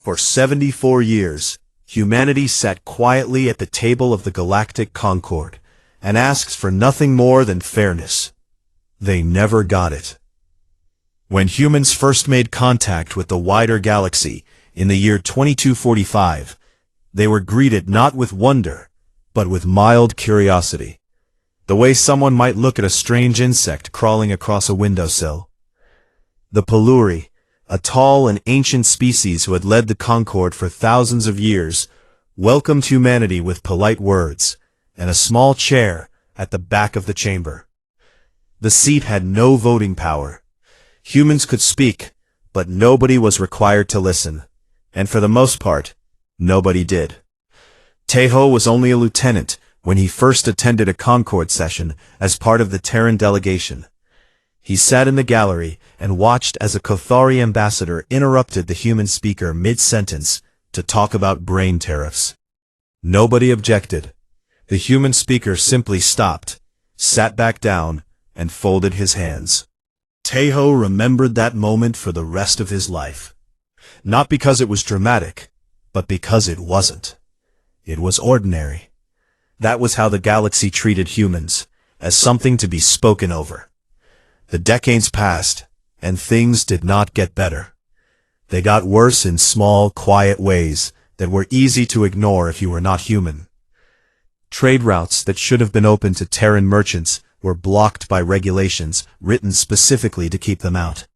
For 74 years, humanity sat quietly at the table of the Galactic Concord and asked for nothing more than fairness. They never got it. When humans first made contact with the wider galaxy in the year 2245, they were greeted not with wonder, but with mild curiosity, the way someone might look at a strange insect crawling across a windowsill. The Peluri, a tall and ancient species who had led the Concord for thousands of years, welcomed humanity with polite words and a small chair at the back of the chamber. The seat had no voting power. Humans could speak, but nobody was required to listen, and for the most part, nobody did. Tejo was only a lieutenant when he first attended a Concord session as part of the Terran delegation. He sat in the gallery and watched as a Kothari ambassador interrupted the human speaker mid-sentence to talk about brain tariffs. Nobody objected. The human speaker simply stopped, sat back down, and folded his hands. Tejo remembered that moment for the rest of his life. Not because it was dramatic, but because it wasn't. It was ordinary. That was how the galaxy treated humans, as something to be spoken over. The decades passed, and things did not get better. They got worse in small, quiet ways that were easy to ignore if you were not human. Trade routes that should have been open to Terran merchants were blocked by regulations written specifically to keep them out.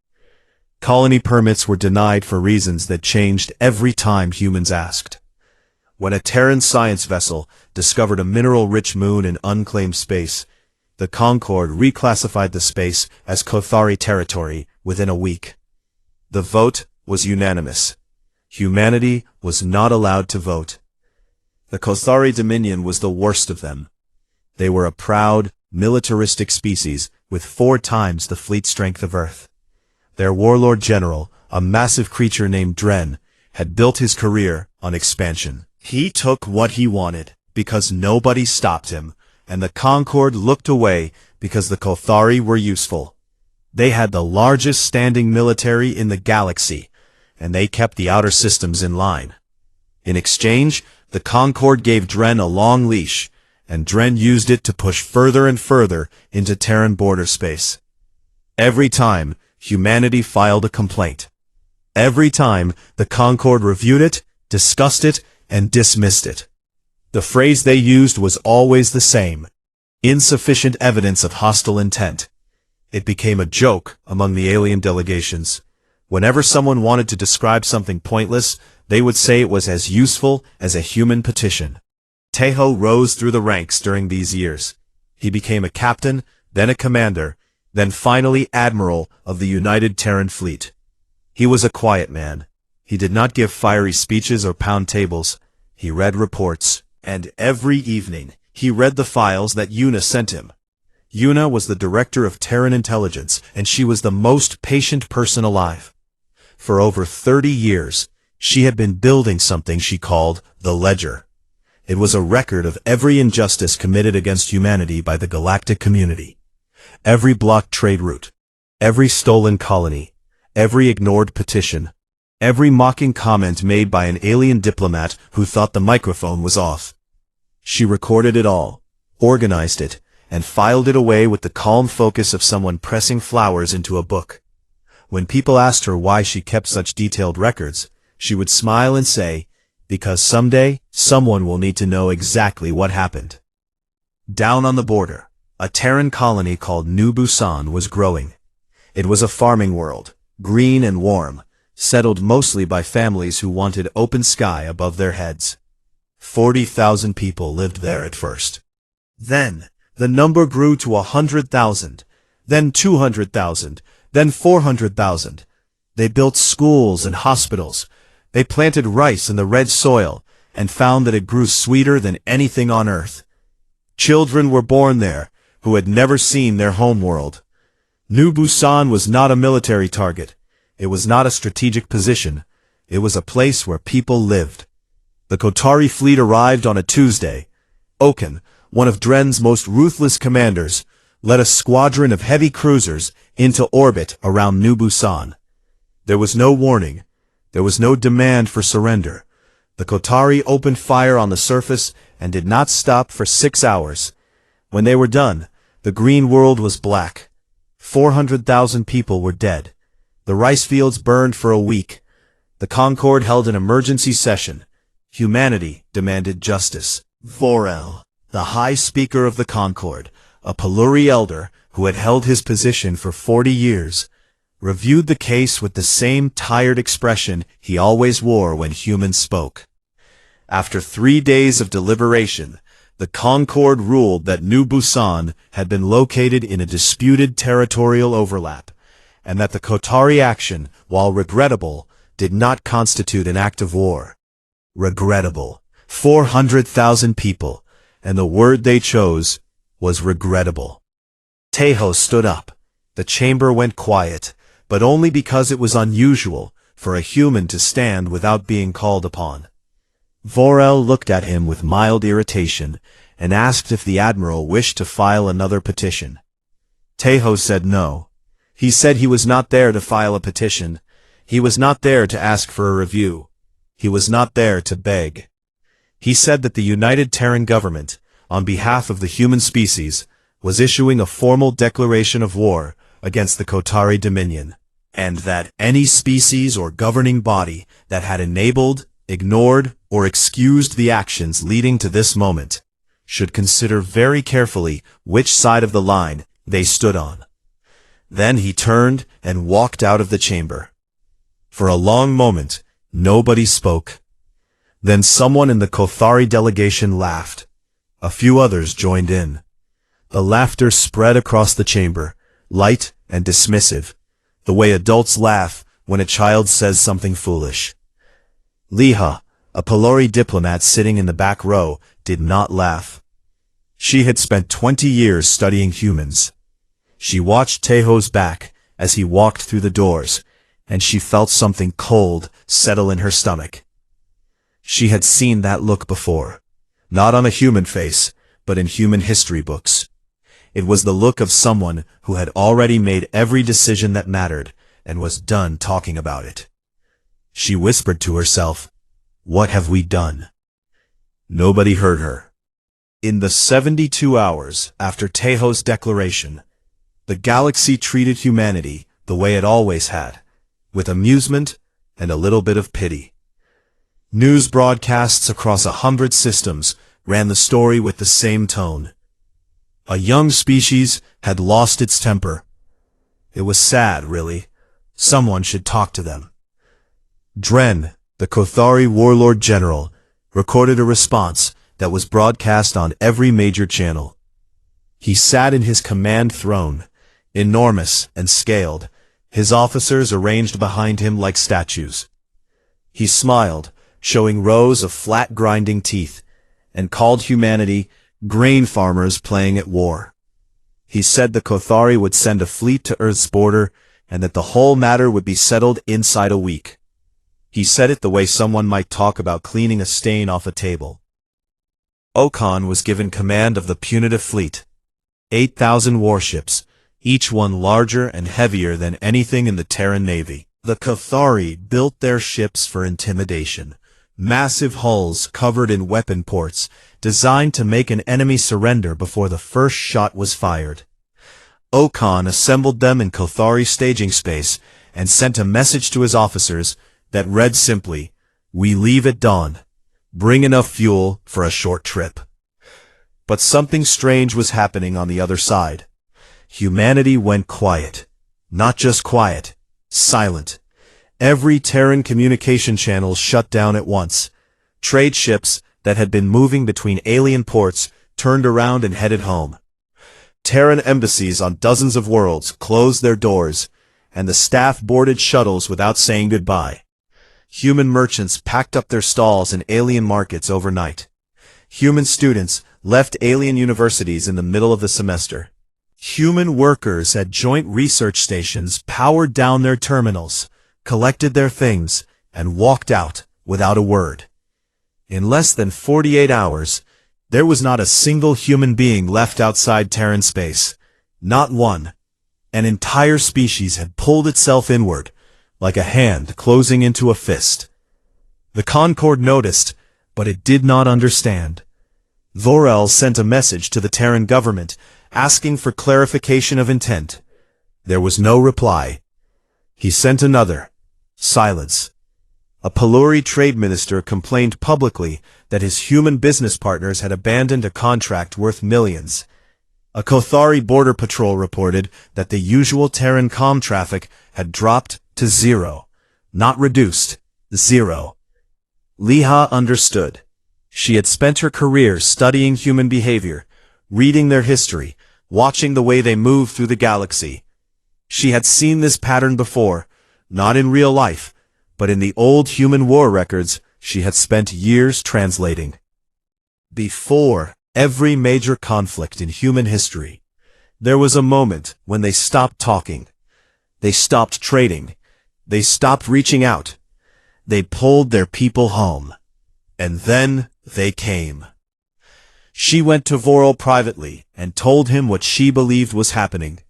Colony permits were denied for reasons that changed every time humans asked. When a Terran science vessel discovered a mineral-rich moon in unclaimed space, the Concord reclassified the space as Kothari territory within a week. The vote was unanimous. Humanity was not allowed to vote. The Kothari Dominion was the worst of them. They were a proud, militaristic species with 4 times the fleet strength of Earth. Their warlord general, a massive creature named Dren, had built his career on expansion. He took what he wanted because nobody stopped him, and the Concord looked away because the Kothari were useful. They had the largest standing military in the galaxy, and they kept the outer systems in line. In exchange, the Concord gave Dren a long leash, and Dren used it to push further and further into Terran border space. Every time, humanity filed a complaint. Every time, the Concord reviewed it, discussed it, and dismissed it. The phrase they used was always the same: insufficient evidence of hostile intent. It became a joke among the alien delegations. Whenever someone wanted to describe something pointless, they would say it was as useful as a human petition. Tejo rose through the ranks during these years. He became a captain, then a commander, then finally admiral of the United Terran Fleet. He was a quiet man. He did not give fiery speeches or pound tables. He read reports, and every evening he read the files that Una sent him. Una was the director of Terran intelligence, and she was the most patient person alive. For over 30 years, she had been building something she called the Ledger. It was a record of every injustice committed against humanity by the galactic community. Every blocked trade route, every stolen colony, every ignored petition, every mocking comment made by an alien diplomat who thought the microphone was off. She recorded it all, organized it, and filed it away with the calm focus of someone pressing flowers into a book. When people asked her why she kept such detailed records, she would smile and say, "Because someday, someone will need to know exactly what happened." Down on the border, a Terran colony called New Busan was growing. It was a farming world, green and warm, settled mostly by families who wanted open sky above their heads. 40,000 people lived there at first. Then, the number grew to 100,000, then 200,000, then 400,000. They built schools and hospitals. They planted rice in the red soil and found that it grew sweeter than anything on Earth. Children were born there who had never seen their homeworld. New Busan was not a military target. It was not a strategic position. It was a place where people lived. The Kothari fleet arrived on a Tuesday. Oken, one of Dren's most ruthless commanders, led a squadron of heavy cruisers into orbit around New Busan. There was no warning. There was no demand for surrender. The Kotari opened fire on the surface and did not stop for 6 hours. When they were done, the green world was black. 400,000 people were dead. The rice fields burned for a week. The Concord held an emergency session. Humanity demanded justice. Vorel, the High Speaker of the Concord, a Peluri elder who had held his position for 40 years, reviewed the case with the same tired expression he always wore when humans spoke. After 3 days of deliberation, the Concord ruled that New Busan had been located in a disputed territorial overlap, and that the Kotari action, while regrettable, did not constitute an act of war. Regrettable. 400,000 people, and the word they chose was regrettable. Taeho stood up. The chamber went quiet, but only because it was unusual for a human to stand without being called upon. Vorel looked at him with mild irritation and asked if the admiral wished to file another petition. Taeho said no. He said he was not there to file a petition. He was not there to ask for a review. He was not there to beg. He said that the United Terran government, on behalf of the human species, was issuing a formal declaration of war against the Kotari Dominion, and that any species or governing body that had enabled, ignored, or excused the actions leading to this moment should consider very carefully which side of the line they stood on. Then he turned and walked out of the chamber. For a long moment, nobody spoke. Then someone in the Kothari delegation laughed. A few others joined in. The laughter spread across the chamber, light and dismissive, the way adults laugh when a child says something foolish. Liha, a Pelori diplomat sitting in the back row, did not laugh. She had spent 20 years studying humans. She watched Taeho's back as he walked through the doors, and she felt something cold settle in her stomach. She had seen that look before, not on a human face, but in human history books. It was the look of someone who had already made every decision that mattered and was done talking about it. She whispered to herself, "What have we done?" Nobody heard her. In the 72 hours after Taeho's declaration, the galaxy treated humanity the way it always had, with amusement and a little bit of pity. News broadcasts across 100 systems ran the story with the same tone. A young species had lost its temper. It was sad, really. Someone should talk to them. Dren, the Kothari warlord general, recorded a response that was broadcast on every major channel. He sat in his command throne, enormous and scaled, his officers arranged behind him like statues. He smiled, showing rows of flat grinding teeth, and called humanity grain farmers playing at war. He said the Kothari would send a fleet to Earth's border and that the whole matter would be settled inside a week. He said it the way someone might talk about cleaning a stain off a table. Okan was given command of the punitive fleet. 8,000 warships, each one larger and heavier than anything in the Terran Navy. The Kothari built their ships for intimidation. Massive hulls covered in weapon ports, designed to make an enemy surrender before the first shot was fired. Okan assembled them in Kothari staging space and sent a message to his officers that read simply, "We leave at dawn. Bring enough fuel for a short trip." But something strange was happening on the other side. Humanity went quiet. Not just quiet, silent. Every Terran communication channel shut down at once. Trade ships that had been moving between alien ports turned around and headed home. Terran embassies on dozens of worlds closed their doors, and the staff boarded shuttles without saying goodbye. Human merchants packed up their stalls in alien markets overnight. Human students left alien universities in the middle of the semester. Human workers at joint research stations powered down their terminals, collected their things, and walked out without a word. In less than 48 hours, there was not a single human being left outside Terran space. Not one. An entire species had pulled itself inward, like a hand closing into a fist. The Concord noticed, but it did not understand. Vorel sent a message to the Terran government, asking for clarification of intent. There was no reply. He sent another. Silence. A Pelori trade minister complained publicly that his human business partners had abandoned a contract worth millions. A Kothari border patrol reported that the usual Terran comm traffic had dropped to zero. Not reduced, zero. Liha understood. She had spent her career studying human behavior, reading their history, watching the way they moved through the galaxy. She had seen this pattern before, not in real life, but in the old human war records she had spent years translating. Before every major conflict in human history, there was a moment when they stopped talking. They stopped trading. They stopped reaching out. They pulled their people home. And then they came. She went to Vorel privately and told him what she believed was happening.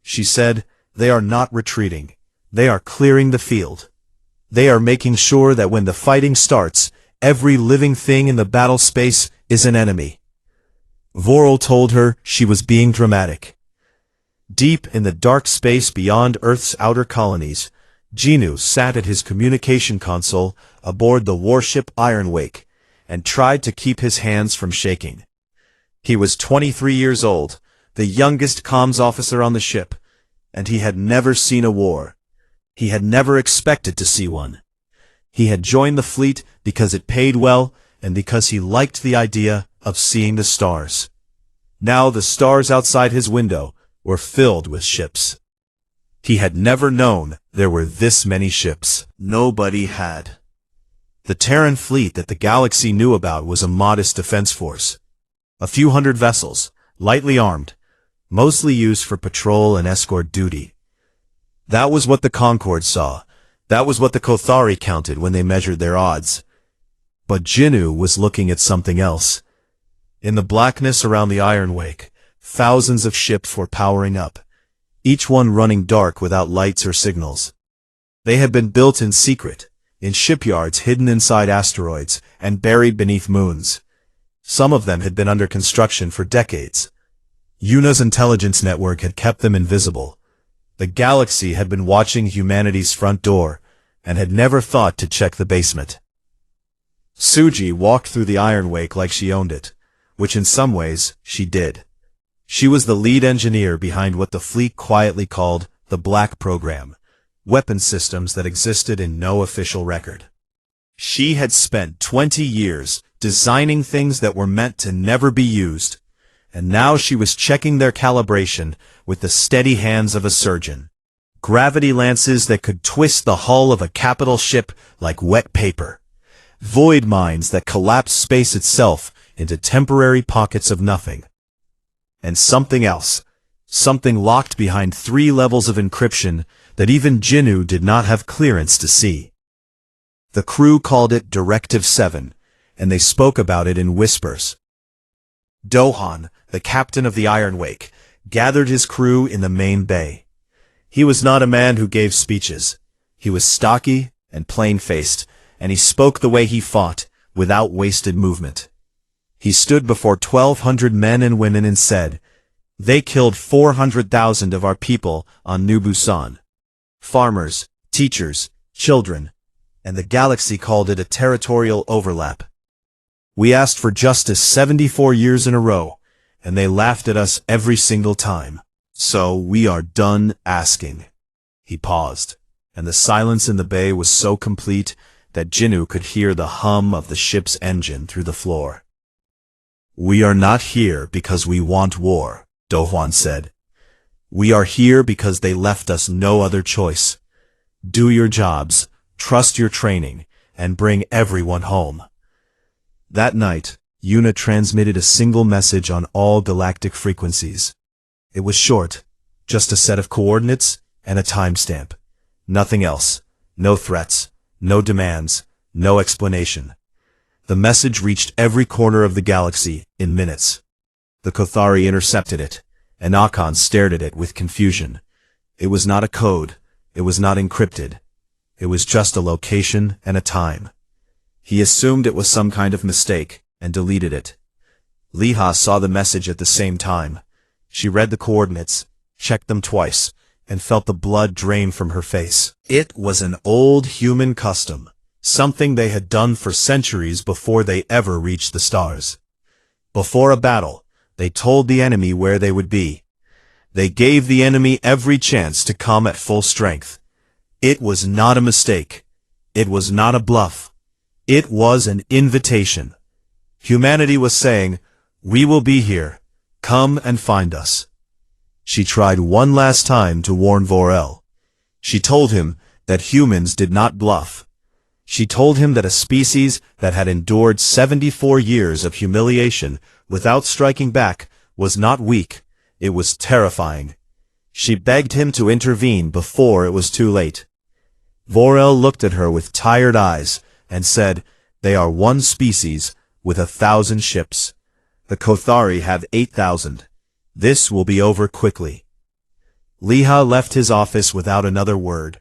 She said, "They are not retreating. They are clearing the field. They are making sure that when the fighting starts, every living thing in the battle space is an enemy." Vorel told her she was being dramatic. Deep in the dark space beyond Earth's outer colonies, Genu sat at his communication console aboard the warship Ironwake and tried to keep his hands from shaking. He was 23 years old, the youngest comms officer on the ship, and he had never seen a war. He had never expected to see one. He had joined the fleet because it paid well and because he liked the idea of seeing the stars. Now the stars outside his window were filled with ships. He had never known there were this many ships. Nobody had. The Terran fleet that the galaxy knew about was a modest defense force. A few hundred vessels, lightly armed, mostly used for patrol and escort duty. That was what the Concord saw. That was what the Kothari counted when they measured their odds. But Genu was looking at something else. In the blackness around the Ironwake, thousands of ships were powering up, each one running dark without lights or signals. They had been built in secret, in shipyards hidden inside asteroids and buried beneath moons. Some of them had been under construction for decades. Yuna's intelligence network had kept them invisible. The galaxy had been watching humanity's front door and had never thought to check the basement. Suji walked through the Ironwake like she owned it, which in some ways she did. She was the lead engineer behind what the fleet quietly called the Black Program, weapon systems that existed in no official record. She had spent 20 years designing things that were meant to never be used, and now she was checking their calibration with the steady hands of a surgeon. Gravity lances that could twist the hull of a capital ship like wet paper. Void mines that collapsed space itself into temporary pockets of nothing. And something else, something locked behind 3 levels of encryption that even Genu did not have clearance to see. The crew called it Directive 7, and they spoke about it in whispers. Dohan, the captain of the Ironwake, gathered his crew in the main bay. He was not a man who gave speeches. He was stocky and plain-faced, and he spoke the way he fought, without wasted movement. He stood before 1,200 men and women and said, "They killed 400,000 of our people on New Busan. Farmers, teachers, children, and the galaxy called it a territorial overlap. We asked for justice 74 years in a row, and they laughed at us every single time. So we are done asking." He paused, and the silence in the bay was so complete that Genu could hear the hum of the ship's engine through the floor. "We are not here because we want war," Dohan said. "We are here because they left us no other choice. Do your jobs, trust your training, and bring everyone home." That night, Yuna transmitted a single message on all galactic frequencies. It was short, just a set of coordinates and a timestamp. Nothing else. No threats, no demands, no explanation. The message reached every corner of the galaxy in minutes. The Kothari intercepted it, and Akan stared at it with confusion. It was not a code. It was not encrypted. It was just a location and a time. He assumed it was some kind of mistake and deleted it. Liha saw the message at the same time. She read the coordinates, checked them twice, and felt the blood drain from her face. It was an old human custom, something they had done for centuries before they ever reached the stars. Before a battle, they told the enemy where they would be. They gave the enemy every chance to come at full strength. It was not a mistake. It was not a bluff. It was an invitation. Humanity was saying, "We will be here. Come and find us." She tried one last time to warn Vorel. She told him that humans did not bluff. She told him that a species that had endured 74 years of humiliation without striking back was not weak, it was terrifying. She begged him to intervene before it was too late. Vorel looked at her with tired eyes and said, "They are one species with 1,000 ships. The Kothari have 8,000. This will be over quickly." Liha left his office without another word.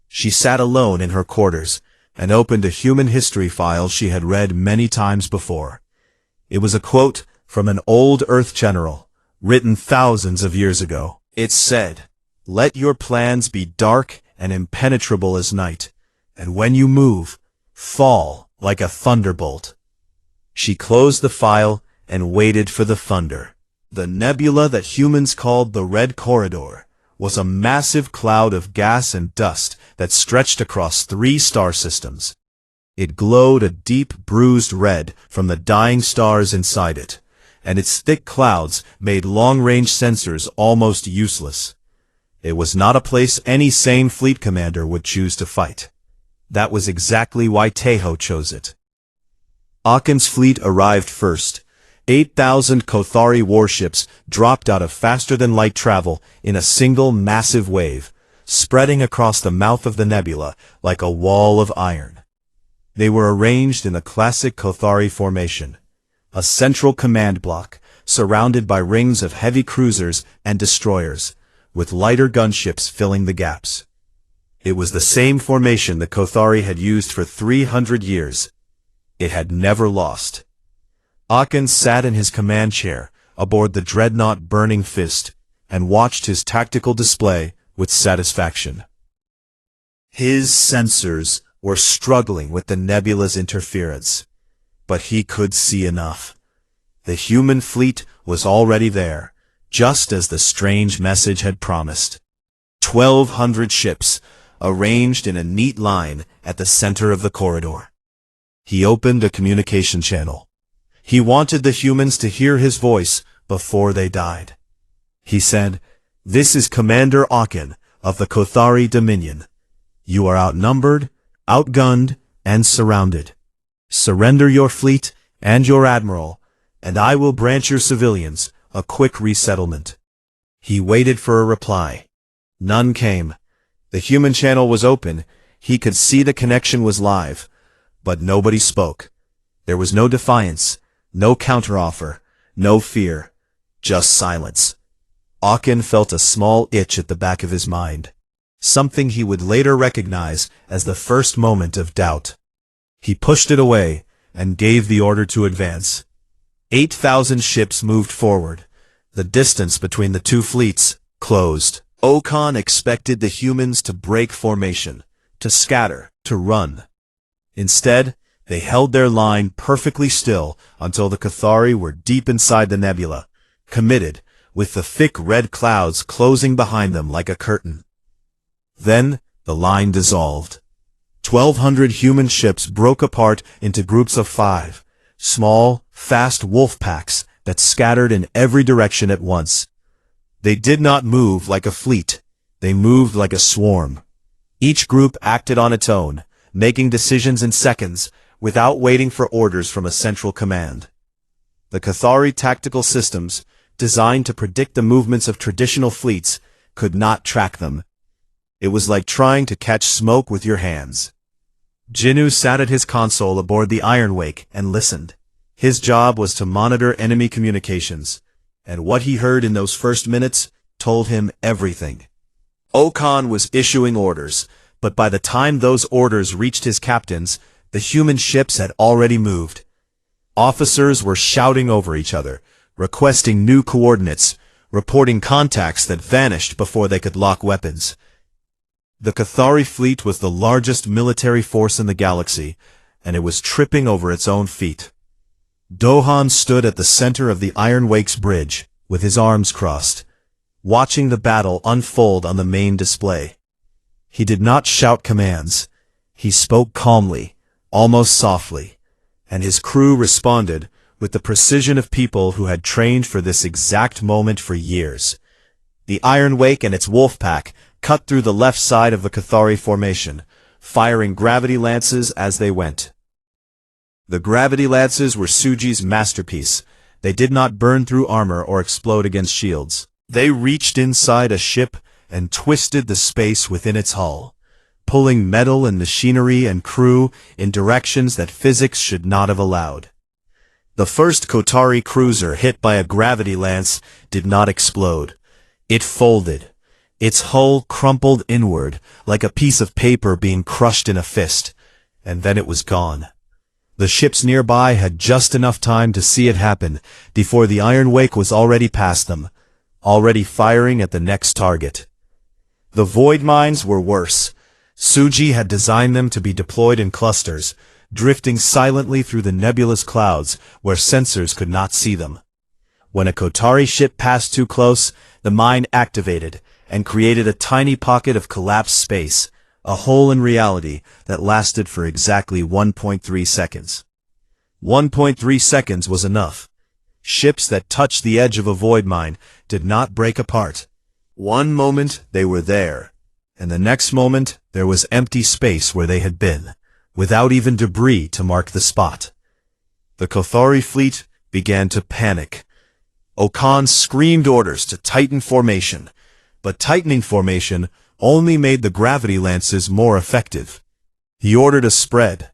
She sat alone in her quarters and opened a human history file she had read many times before. It was a quote from an old Earth general, written thousands of years ago. It said, "Let your plans be dark and impenetrable as night, and when you move, fall like a thunderbolt." She closed the file and waited for the thunder. The nebula that humans called the Red Corridor was a massive cloud of gas and dust that stretched across 3 star systems. It glowed a deep bruised red from the dying stars inside it, and its thick clouds made long-range sensors almost useless. It was not a place any sane fleet commander would choose to fight. That was exactly why Teho chose it. Akin's fleet arrived first. 8,000 Kothari warships dropped out of faster-than-light travel in a single massive wave, spreading across the mouth of the nebula like a wall of iron. They were arranged in a classic Kothari formation, a central command block surrounded by rings of heavy cruisers and destroyers, with lighter gunships filling the gaps. It was the same formation the Kothari had used for 300 years. It had never lost. Akin sat in his command chair aboard the dreadnought Burning Fist and watched his tactical display with satisfaction. His sensors were struggling with the nebula's interference, but he could see enough. The human fleet was already there, just as the strange message had promised. 1,200 ships, arranged in a neat line at the center of the corridor. He opened a communication channel. He wanted the humans to hear his voice before they died. He said, "This is Commander Akin of the Kothari Dominion. You are outnumbered, outgunned, and surrounded. Surrender your fleet and your admiral, and I will grant your civilians a quick resettlement." He waited for a reply. None came. The human channel was open. He could see the connection was live, but nobody spoke. There was no defiance, no counteroffer, no fear, just silence. Akin felt a small itch at the back of his mind, something he would later recognize as the first moment of doubt. He pushed it away and gave the order to advance. 8,000 ships moved forward. The distance between the two fleets closed. Okan expected the humans to break formation, to scatter, to run. Instead, they held their line perfectly still until the Kothari were deep inside the nebula, committed, with the thick red clouds closing behind them like a curtain. Then the line dissolved. 1,200 human ships broke apart into groups of 5, small, fast wolf packs that scattered in every direction at once. They did not move like a fleet. They moved like a swarm. Each group acted on its own, making decisions in seconds, without waiting for orders from a central command. The Kothari tactical systems, designed to predict the movements of traditional fleets, could not track them. It was like trying to catch smoke with your hands. Jinnu sat at his console aboard the Iron Wake and listened. His job was to monitor enemy communications, and what he heard in those first minutes told him everything. Okan was issuing orders, But by the time those orders reached his captains, the human ships had already moved. Officers were shouting over each other, requesting new coordinates, reporting contacts that vanished before they could lock weapons. The Cathari fleet was the largest military force in the galaxy, and it was tripping over its own feet. Dohan stood at the center of the Iron Wake's bridge, with his arms crossed, watching the battle unfold on the main display. He did not shout commands. He spoke calmly, almost softly, and his crew responded with the precision of people who had trained for this exact moment for years. The Iron Wake and its wolf pack cut through the left side of the Cathari formation, firing gravity lances as they went. The gravity lances were Suji's masterpiece. They did not burn through armor or explode against shields. They reached inside a ship and twisted the space within its hull, pulling metal and machinery and crew in directions that physics should not have allowed. The first Kotari cruiser hit by a gravity lance did not explode. It folded. Its hull crumpled inward like a piece of paper being crushed in a fist, and then it was gone. The ships nearby had just enough time to see it happen before the Iron Wake was already past them, already firing at the next target. The void mines were worse. Suji had designed them to be deployed in clusters, drifting silently through the nebulous clouds where sensors could not see them. When a Kotari ship passed too close, the mine activated and created a tiny pocket of collapsed space, a hole in reality that lasted for exactly 1.3 seconds. 1.3 seconds was enough. Ships that touched the edge of a void mine did not break apart. One moment they were there, and the next moment there was empty space where they had been, without even debris to mark the spot. The Cathari fleet began to panic. Okan screamed orders to tighten formation, but tightening formation only made the gravity lances more effective. He ordered a spread,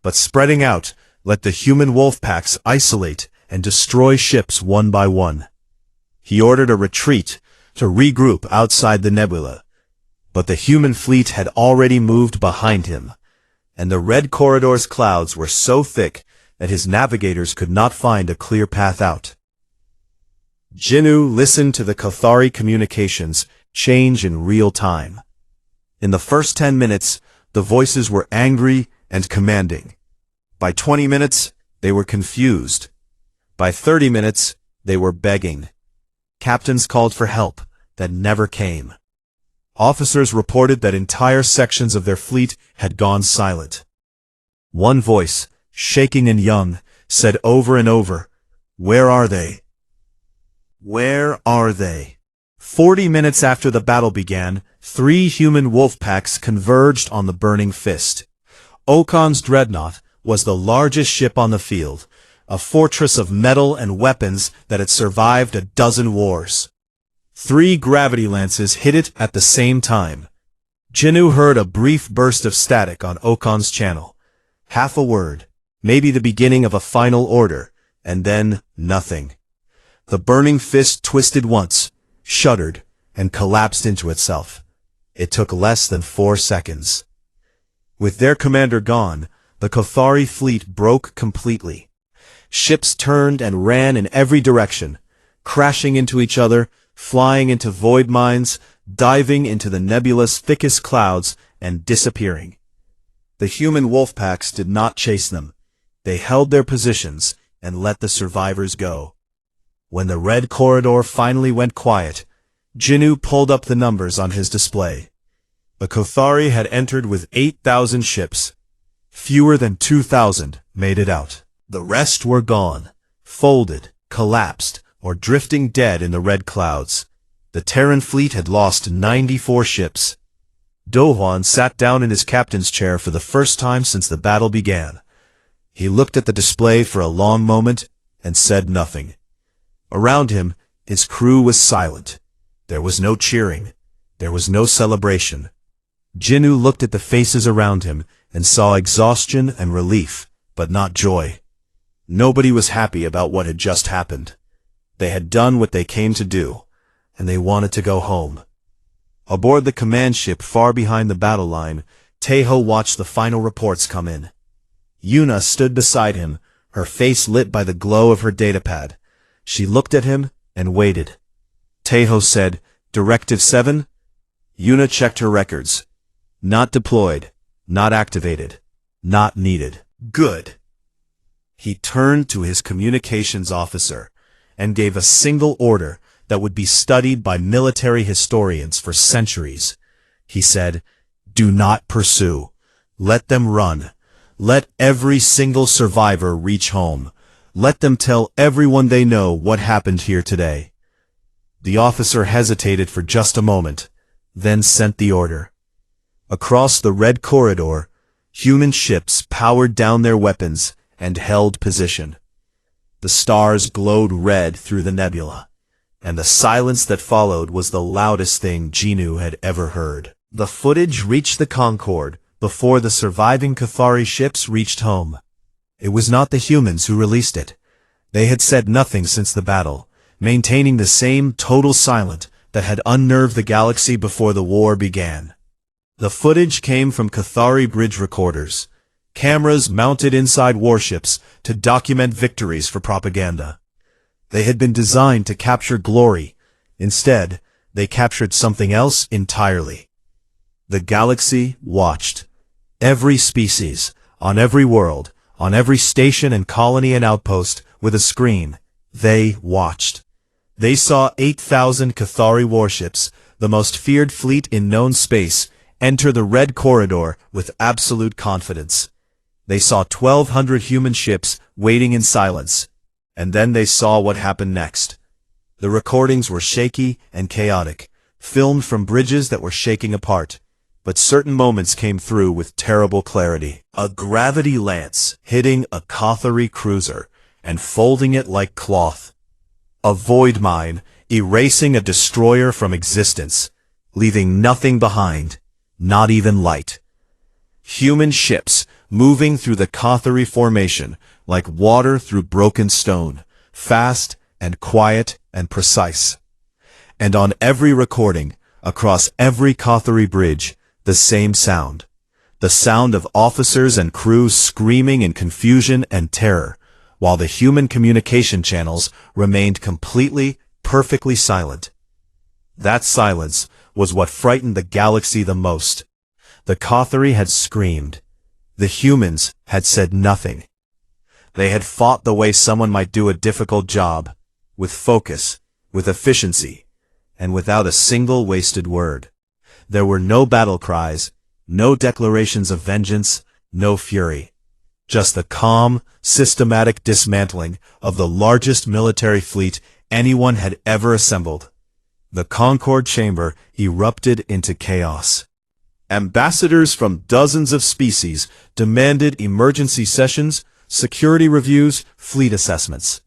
but spreading out let the human wolf packs isolate and destroy ships one by one. He ordered a retreat to regroup outside the nebula, but the human fleet had already moved behind him, and the red corridor's clouds were so thick that his navigators could not find a clear path out. Jinnu listened to the Cathari communications change in real time. In the first 10 minutes, the voices were angry and commanding. By 20 minutes, they were confused. By 30 minutes, they were begging. Captains called for help that never came. Officers reported that entire sections of their fleet had gone silent. One voice, shaking and young, said over and over, "Where are they? Where are they?" 40 minutes after the battle began, 3 human wolf packs converged on the burning fist. Okan's dreadnought was the largest ship on the field, a fortress of metal and weapons that had survived a dozen wars. 3 gravity lances hit it at the same time. Jinnu heard a brief burst of static on Okan's channel. Half a word, maybe the beginning of a final order, and then nothing. The burning fist twisted once, shuddered, and collapsed into itself. It took less than 4 seconds. With their commander gone, the Cathari fleet broke completely. Ships turned and ran in every direction, crashing into each other, flying into void mines, diving into the nebulous thickest clouds, and disappearing. The human wolf packs did not chase them. They held their positions and let the survivors go. When the red corridor finally went quiet, Jinnu pulled up the numbers on his display. The Cathari had entered with 8,000 ships. Fewer than 2,000 made it out. The rest were gone, folded, collapsed, or drifting dead in the red clouds. The Terran fleet had lost 94 ships. Dohan sat down in his captain's chair for the first time since the battle began. He looked at the display for a long moment and said nothing. Around him, his crew was silent. There was no cheering. There was no celebration. Jinnu looked at the faces around him and saw exhaustion and relief, but not joy. Nobody was happy about what had just happened. They had done what they came to do, and they wanted to go home. Aboard the command ship far behind the battle line, Tejo watched the final reports come in. Yuna stood beside him, her face lit by the glow of her datapad. She looked at him and waited. Tejo said, "Directive 7? Yuna checked her records. Not deployed, not activated, not needed. Good." He turned to his communications officer and gave a single order that would be studied by military historians for centuries. He said, "Do not pursue. Let them run. Let every single survivor reach home. Let them tell everyone they know what happened here today." The officer hesitated for just a moment, then sent the order. Across the red corridor, human ships powered down their weapons and held position. The stars glowed red through the nebula, and the silence that followed was the loudest thing Genu had ever heard. The footage reached the Concorde before the surviving Cathari ships reached home. It was not the humans who released it. They had said nothing since the battle, maintaining the same total silence that had unnerved the galaxy before the war began. The footage came from Cathari bridge recorders, cameras mounted inside warships to document victories for propaganda. They had been designed to capture glory. Instead, they captured something else entirely. The galaxy watched. Every species, on every world, on every station and colony and outpost, with a screen, they watched. They saw 8,000 Cathari warships, the most feared fleet in known space, enter the red corridor with absolute confidence. They saw 1,200 human ships waiting in silence. And then they saw what happened next. The recordings were shaky and chaotic, filmed from bridges that were shaking apart. But certain moments came through with terrible clarity. A gravity lance hitting a Cathari cruiser and folding it like cloth. A void mine erasing a destroyer from existence, leaving nothing behind, not even light. Human ships moving through the Cathari formation like water through broken stone, fast and quiet and precise. And on every recording, across every Cathari bridge, the same sound. The sound of officers and crews screaming in confusion and terror, while the human communication channels remained completely, perfectly silent. That silence was what frightened the galaxy the most. The Cathari had screamed. The humans had said nothing. They had fought the way someone might do a difficult job, with focus, with efficiency, and without a single wasted word. There were no battle cries, no declarations of vengeance, no fury. Just the calm, systematic dismantling of the largest military fleet anyone had ever assembled. The Concorde chamber erupted into chaos. Ambassadors from dozens of species demanded emergency sessions, security reviews, fleet assessments.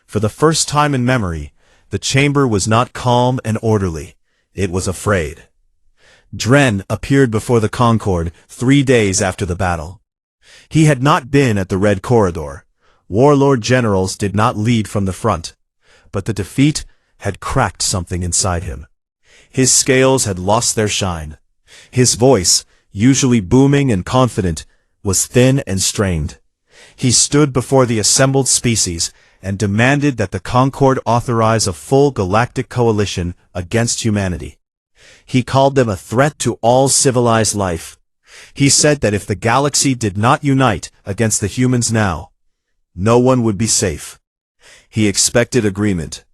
For the first time in memory, the chamber was not calm and orderly. It was afraid. Dren appeared before the Concorde 3 days after the battle. He had not been at the Red Corridor. Warlord generals did not lead from the front. But the defeat had cracked something inside him. His scales had lost their shine. His voice, usually booming and confident, was thin and strained. He stood before the assembled species and demanded that the Concorde authorize a full galactic coalition against humanity. He called them a threat to all civilized life. He said that if the galaxy did not unite against the humans now, no one would be safe. He expected agreement.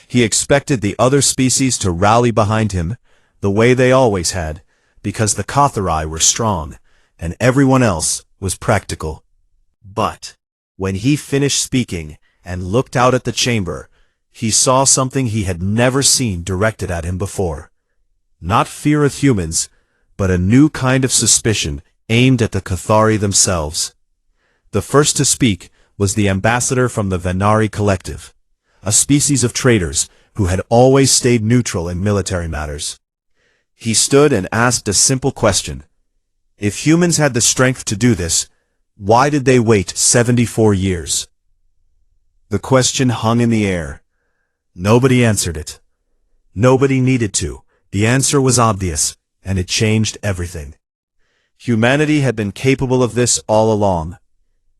He expected the other species to rally behind him, the way they always had, because the Cathari were strong, and everyone else was practical. But when he finished speaking and looked out at the chamber, he saw something he had never seen directed at him before. Not fear of humans, but a new kind of suspicion aimed at the Cathari themselves. The first to speak was the ambassador from the Venari Collective, a species of traitors who had always stayed neutral in military matters. He stood and asked a simple question. If humans had the strength to do this, why did they wait 74 years? The question hung in the air. Nobody answered it. Nobody needed to. The answer was obvious, and it changed everything. Humanity had been capable of this all along.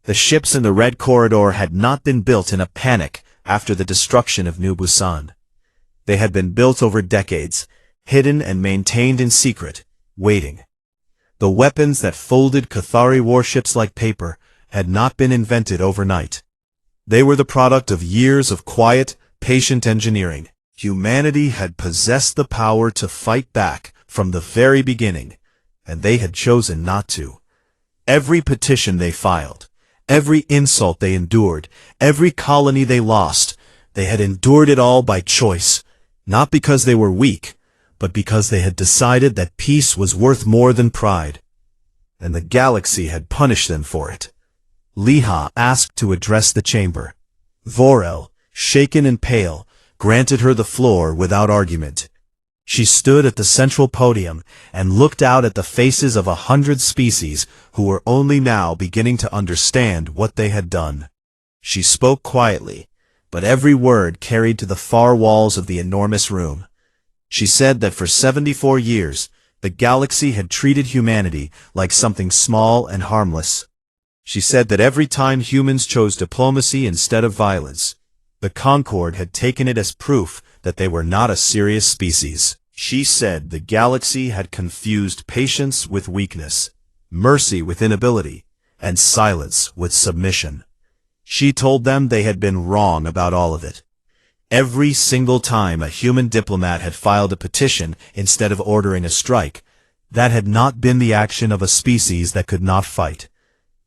The ships in the Red Corridor had not been built in a panic after the destruction of New Busan. They had been built over decades, hidden and maintained in secret, waiting. The weapons that folded Cathari warships like paper had not been invented overnight. They were the product of years of quiet, patient engineering. Humanity had possessed the power to fight back from the very beginning, and they had chosen not to. Every petition they filed, every insult they endured, every colony they lost, they had endured it all by choice, not because they were weak, but because they had decided that peace was worth more than pride. And the galaxy had punished them for it. Liha asked to address the chamber. Vorel, shaken and pale, granted her the floor without argument. She stood at the central podium and looked out at the faces of 100 species who were only now beginning to understand what they had done. She spoke quietly, but every word carried to the far walls of the enormous room. She said that for 74 years, the galaxy had treated humanity like something small and harmless. She said that every time humans chose diplomacy instead of violence, the Concord had taken it as proof that they were not a serious species. She said the galaxy had confused patience with weakness, mercy with inability, and silence with submission. She told them they had been wrong about all of it. Every single time a human diplomat had filed a petition instead of ordering a strike, that had not been the action of a species that could not fight.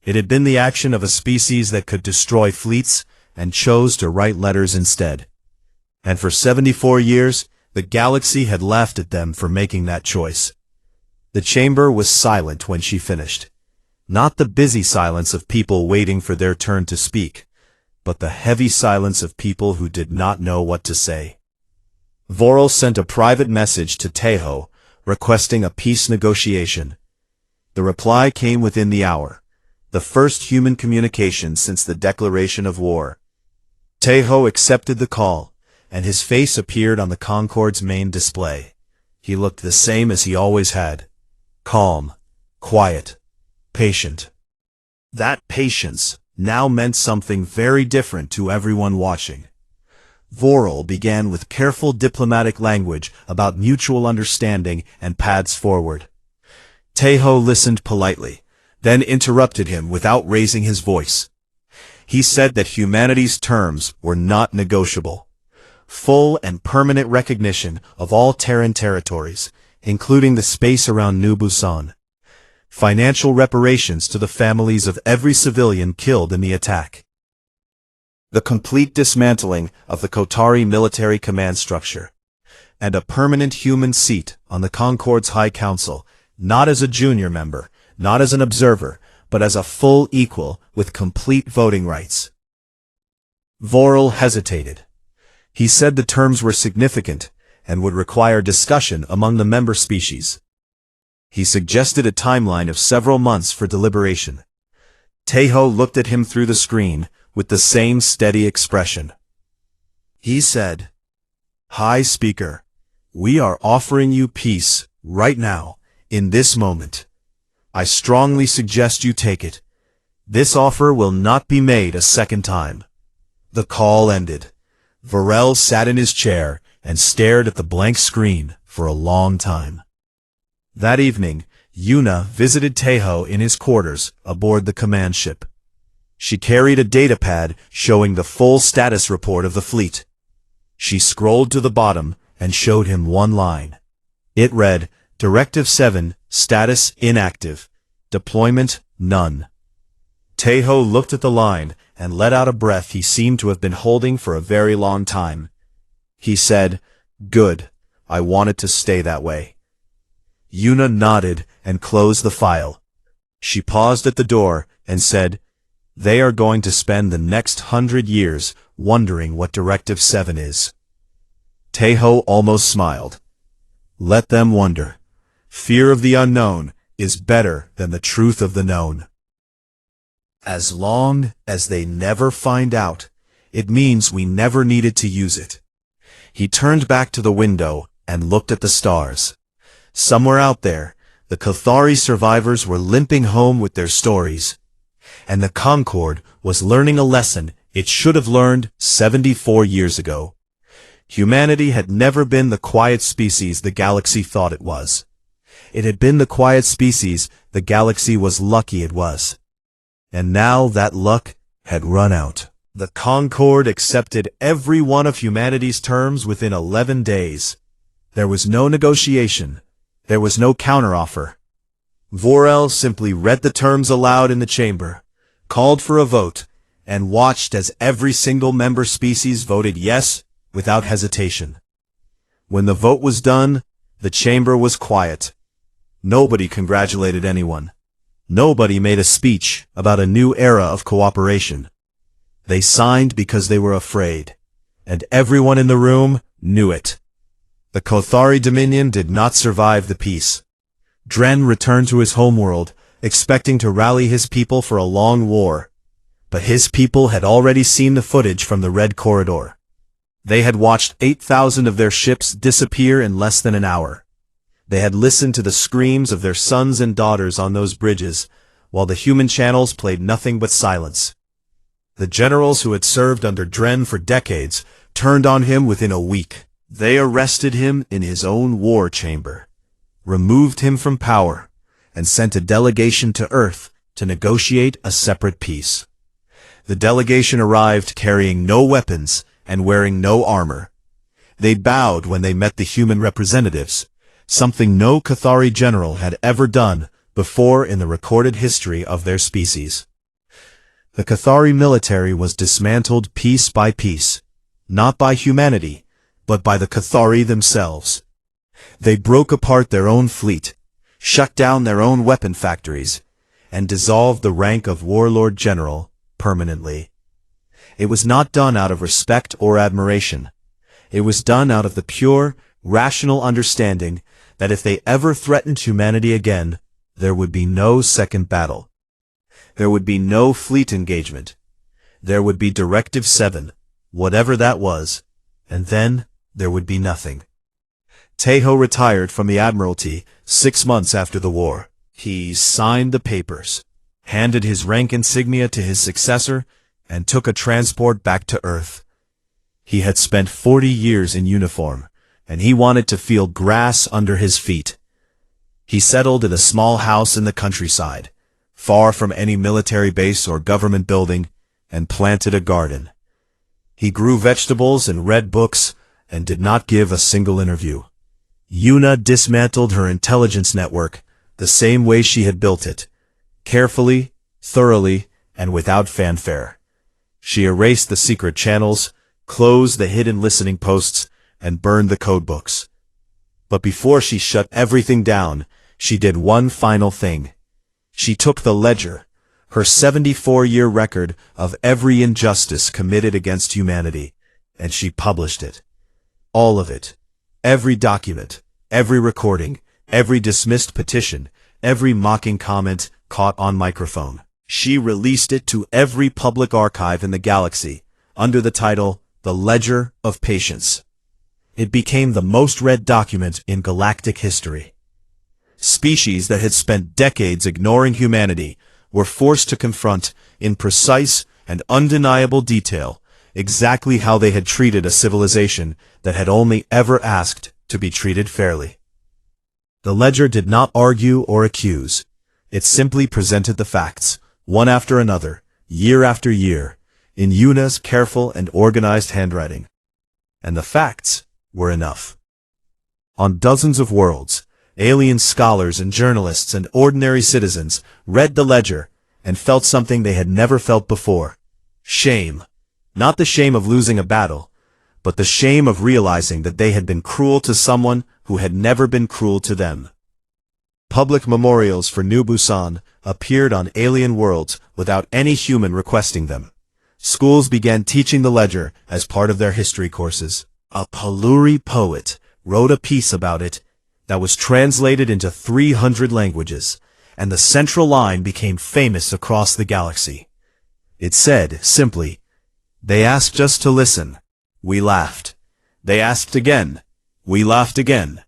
It had been the action of a species that could destroy fleets and chose to write letters instead. And for 74 years, the galaxy had laughed at them for making that choice. The chamber was silent when she finished. Not the busy silence of people waiting for their turn to speak, but the heavy silence of people who did not know what to say. Vorel sent a private message to Teho, requesting a peace negotiation. The reply came within the hour, the first human communication since the declaration of war. Teho accepted the call, and his face appeared on the Concorde's main display. He looked the same as he always had. Calm, quiet, patient. That patience now meant something very different to everyone watching. Vorel began with careful diplomatic language about mutual understanding and paths forward. Teho listened politely, then interrupted him without raising his voice. He said that humanity's terms were not negotiable. Full and permanent recognition of all Terran territories, including the space around New Busan. Financial reparations to the families of every civilian killed in the attack. The complete dismantling of the Kotari military command structure. And a permanent human seat on the Concorde's High Council, not as a junior member, not as an observer, but as a full equal with complete voting rights. Vorel hesitated. He said the terms were significant and would require discussion among the member species. He suggested a timeline of several months for deliberation. Teho looked at him through the screen with the same steady expression. He said, "High Speaker, we are offering you peace right now, in this moment. I strongly suggest you take it. This offer will not be made a second time." The call ended. Vorel sat in his chair and stared at the blank screen for a long time. That evening, Yuna visited Teho in his quarters aboard the command ship. She carried a datapad showing the full status report of the fleet. She scrolled to the bottom and showed him one line. It read, Directive 7, status inactive. Deployment none. Teho looked at the line and let out a breath he seemed to have been holding for a very long time. He said, "Good, I want it to stay that way." Yuna nodded and closed the file. She paused at the door and said, "They are going to spend the next 100 years wondering what Directive 7 is." Teho almost smiled. Let them wonder. Fear of the unknown is better than the truth of the known. As long as they never find out, it means we never needed to use it. He turned back to the window and looked at the stars. Somewhere out there, the Cathari survivors were limping home with their stories. And the Concorde was learning a lesson it should have learned 74 years ago. Humanity had never been the quiet species the galaxy thought it was. It had been the quiet species the galaxy was lucky it was. And now that luck had run out. The Concorde accepted every one of humanity's terms within 11 days. There was no negotiation. There was no counteroffer. Vorel simply read the terms aloud in the chamber, called for a vote, and watched as every single member species voted yes without hesitation. When the vote was done, the chamber was quiet. Nobody congratulated anyone. Nobody made a speech about a new era of cooperation. They signed because they were afraid, and everyone in the room knew it. The Cathari Dominion did not survive the peace. Dren returned to his homeworld, expecting to rally his people for a long war. But his people had already seen the footage from the Red Corridor. They had watched 8,000 of their ships disappear in less than an hour. They had listened to the screams of their sons and daughters on those bridges, while the human channels played nothing but silence. The generals who had served under Dren for decades turned on him within a week. They arrested him in his own war chamber, removed him from power, and sent a delegation to Earth to negotiate a separate peace. The delegation arrived carrying no weapons and wearing no armor. They bowed when they met the human representatives, something no Cathari general had ever done before in the recorded history of their species. The Cathari military was dismantled piece by piece, not by humanity, but by the Cathari themselves. They broke apart their own fleet, shut down their own weapon factories, and dissolved the rank of warlord general permanently. It was not done out of respect or admiration. It was done out of the pure, rational understanding that if they ever threatened humanity again, there would be no second battle. There would be no fleet engagement. There would be Directive 7, whatever that was, and then there would be nothing. Tejo retired from the Admiralty 6 months after the war. He signed the papers, handed his rank insignia to his successor, and took a transport back to Earth. He had spent 40 years in uniform, and he wanted to feel grass under his feet. He settled in a small house in the countryside, far from any military base or government building, and planted a garden. He grew vegetables and read books, and did not give a single interview. Yuna dismantled her intelligence network the same way she had built it, carefully, thoroughly, and without fanfare. She erased the secret channels, closed the hidden listening posts, and burned the codebooks. But before she shut everything down, she did one final thing. She took the ledger, her 74-year record of every injustice committed against humanity, and she published it. All of it. Every document, every recording, every dismissed petition, every mocking comment caught on microphone. She released it to every public archive in the galaxy, under the title, The Ledger of Patience. It became the most read document in galactic history. Species that had spent decades ignoring humanity were forced to confront, in precise and undeniable detail, exactly how they had treated a civilization that had only ever asked to be treated fairly. The ledger did not argue or accuse. It simply presented the facts, one after another, year after year, in Yuna's careful and organized handwriting. And the facts were enough. On dozens of worlds, alien scholars and journalists and ordinary citizens read the ledger and felt something they had never felt before. Shame. Not the shame of losing a battle, but the shame of realizing that they had been cruel to someone who had never been cruel to them. Public memorials for New Busan appeared on alien worlds without any human requesting them. Schools began teaching the ledger as part of their history courses. A Paluri poet wrote a piece about it that was translated into 300 languages, and the central line became famous across the galaxy. It said, simply, "They asked us to listen. We laughed. They asked again. We laughed again.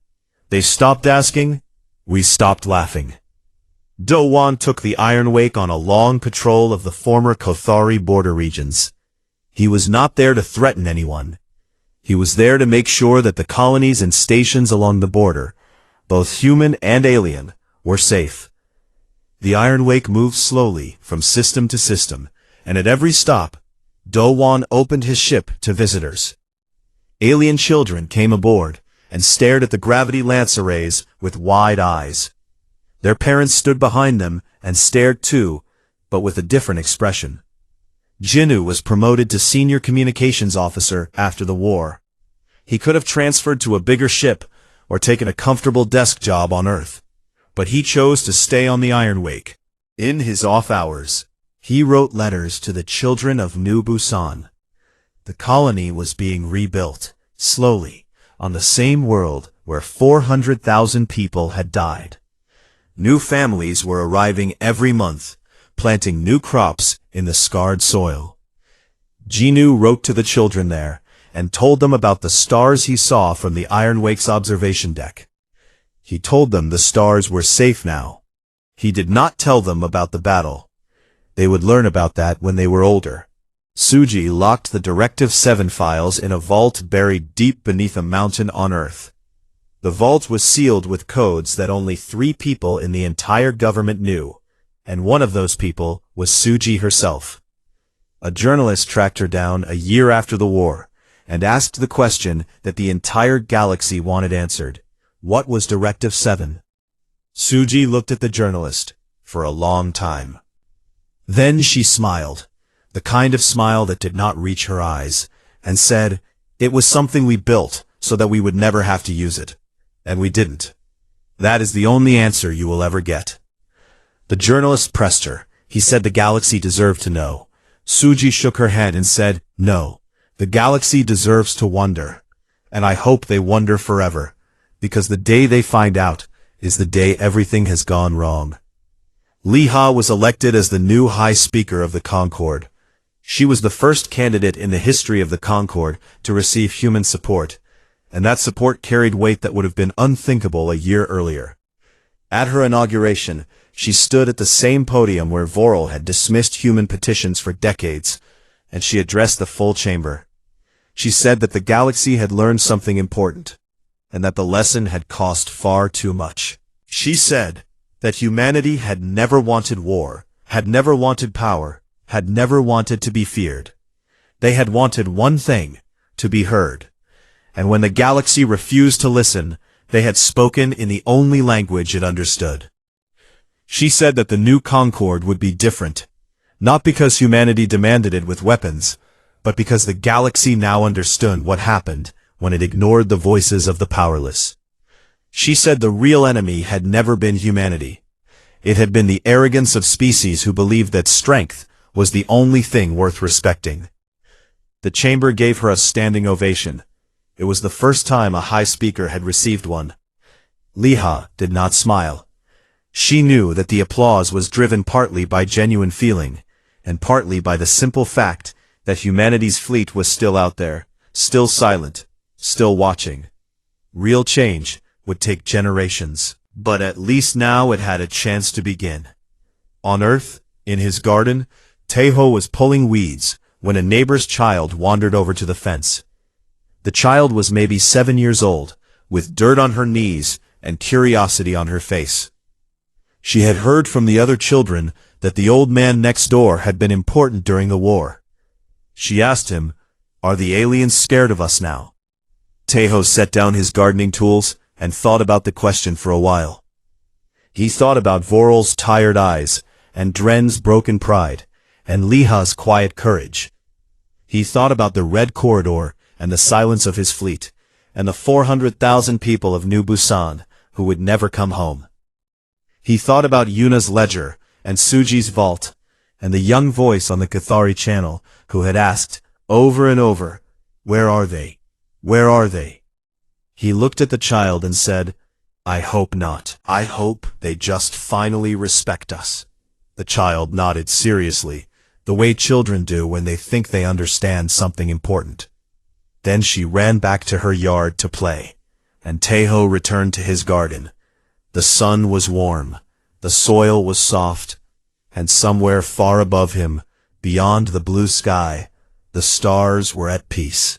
They stopped asking. We stopped laughing. Do-Wan took the Iron Wake on a long patrol of the former Kothari border regions. He was not there to threaten anyone. He was there to make sure that the colonies and stations along the border, both human and alien, were safe. The Iron Wake moved slowly from system to system, and at every stop, Do-Wan opened his ship to visitors. Alien children came aboard and stared at the gravity lance arrays with wide eyes. Their parents stood behind them and stared too, but with a different expression. Jinnu was promoted to senior communications officer after the war. He could have transferred to a bigger ship or taken a comfortable desk job on Earth, but he chose to stay on the Iron Wake. In his off hours, he wrote letters to the children of New Busan. The colony was being rebuilt, slowly, on the same world where 400,000 people had died. New families were arriving every month, planting new crops in the scarred soil. Jinnu wrote to the children there and told them about the stars he saw from the Iron Wake's observation deck. He told them the stars were safe now. He did not tell them about the battle. They would learn about that when they were older. Suji locked the Directive 7 files in a vault buried deep beneath a mountain on Earth. The vault was sealed with codes that only 3 people in the entire government knew, and one of those people was Suji herself. A journalist tracked her down a year after the war and asked the question that the entire galaxy wanted answered. What was Directive 7? Suji looked at the journalist for a long time. Then she smiled, the kind of smile that did not reach her eyes, and said, "It was something we built so that we would never have to use it. And we didn't. That is the only answer you will ever get." The journalist pressed her. He said the galaxy deserved to know. Suji shook her head and said, "No, the galaxy deserves to wonder. And I hope they wonder forever, because the day they find out is the day everything has gone wrong." Liha was elected as the new High Speaker of the Concord. She was the first candidate in the history of the Concord to receive human support, and that support carried weight that would have been unthinkable a year earlier. At her inauguration, she stood at the same podium where Vorel had dismissed human petitions for decades, and she addressed the full chamber. She said that the galaxy had learned something important, and that the lesson had cost far too much. She said that humanity had never wanted war, had never wanted power, had never wanted to be feared. They had wanted one thing, to be heard. And when the galaxy refused to listen, they had spoken in the only language it understood. She said that the new Concord would be different, not because humanity demanded it with weapons, but because the galaxy now understood what happened when it ignored the voices of the powerless. She said the real enemy had never been humanity. It had been the arrogance of species who believed that strength was the only thing worth respecting. The chamber gave her a standing ovation. It was the first time a high speaker had received one. Liha did not smile. She knew that the applause was driven partly by genuine feeling, and partly by the simple fact that humanity's fleet was still out there, still silent, still watching. Real change would take generations, but at least now it had a chance to begin. On Earth, in his garden, Taeho was pulling weeds when a neighbor's child wandered over to the fence. The child was maybe 7 years old, with dirt on her knees and curiosity on her face. She had heard from the other children that the old man next door had been important during the war. She asked him, "Are the aliens scared of us now?" Taeho set down his gardening tools and thought about the question for a while. He thought about Vorel's tired eyes, and Dren's broken pride, and Liha's quiet courage. He thought about the red corridor and the silence of his fleet, and the 400,000 people of New Busan who would never come home. He thought about Yuna's ledger and Suji's vault, and the young voice on the Cathari channel who had asked, over and over, "Where are they? Where are they?" He looked at the child and said, "I hope not. I hope they just finally respect us." The child nodded seriously, the way children do when they think they understand something important. Then she ran back to her yard to play. and Tejo returned to his garden. The sun was warm, the soil was soft, and somewhere far above him, beyond the blue sky, the stars were at peace.